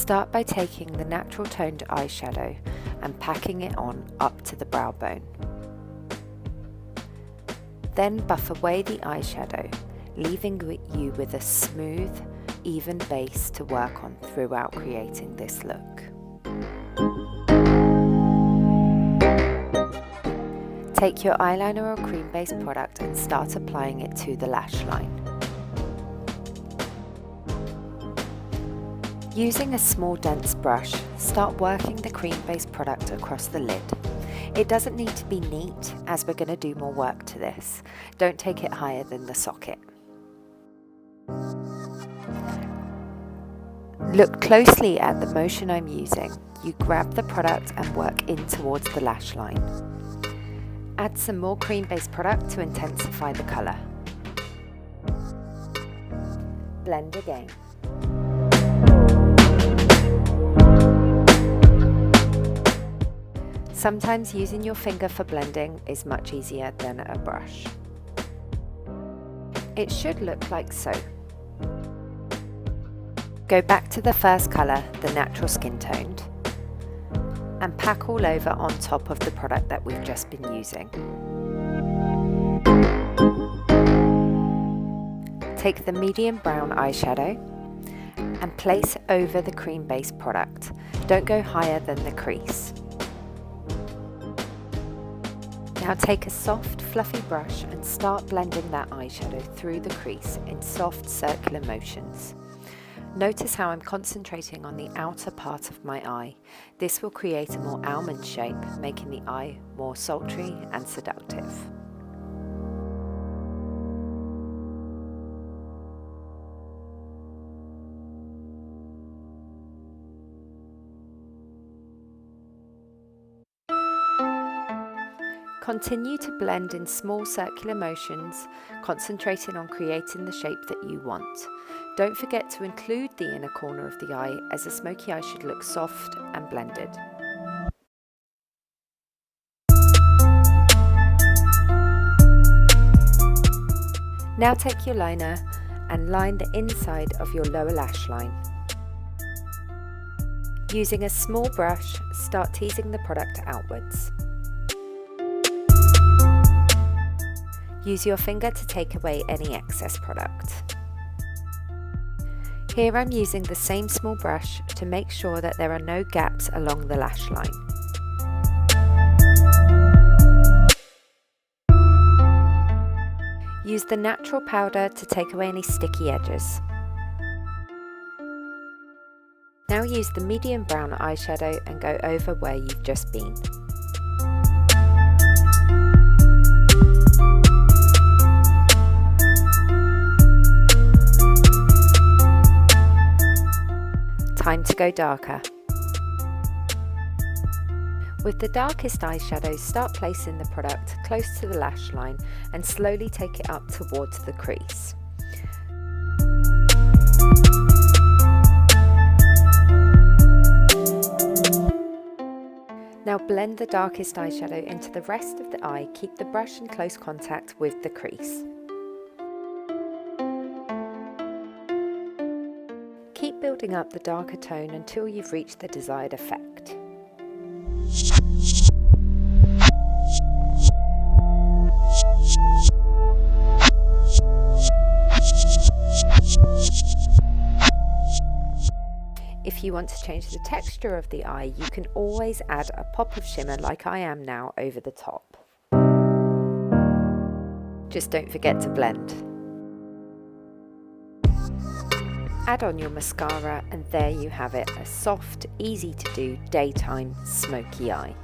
Start by taking the natural toned eyeshadow and packing it on up to the brow bone. Then buff away the eyeshadow, leaving you with a smooth, even base to work on throughout creating this look. Take your eyeliner or cream-based product and start applying it to the lash line. Using a small dense brush, start working the cream-based product across the lid. It doesn't need to be neat, as we're going to do more work to this. Don't take it higher than the socket. Look closely at the motion I'm using. You grab the product and work in towards the lash line. Add some more cream-based product to intensify the colour. Blend again. Sometimes using your finger for blending is much easier than a brush. It should look like so. Go back to the first colour, the natural skin toned, and pack all over on top of the product that we've just been using. Take the medium brown eyeshadow and place over the cream-based product. Don't go higher than the crease. Now take a soft, fluffy brush and start blending that eyeshadow through the crease in soft, circular motions. Notice how I'm concentrating on the outer part of my eye. This will create a more almond shape, making the eye more sultry and seductive. Continue to blend in small circular motions, concentrating on creating the shape that you want. Don't forget to include the inner corner of the eye, as a smoky eye should look soft and blended. Now take your liner and line the inside of your lower lash line. Using a small brush, start teasing the product outwards. Use your finger to take away any excess product. Here I'm using the same small brush to make sure that there are no gaps along the lash line. Use the natural powder to take away any sticky edges. Now use the medium brown eyeshadow and go over where you've just been. Time to go darker. With the darkest eyeshadow, start placing the product close to the lash line and slowly take it up towards the crease. Now blend the darkest eyeshadow into the rest of the eye. Keep the brush in close contact with the crease. Keep building up the darker tone until you've reached the desired effect. If you want to change the texture of the eye, you can always add a pop of shimmer like I am now over the top. Just don't forget to blend. Add on your mascara and there you have it, a soft, easy to do daytime smoky eye.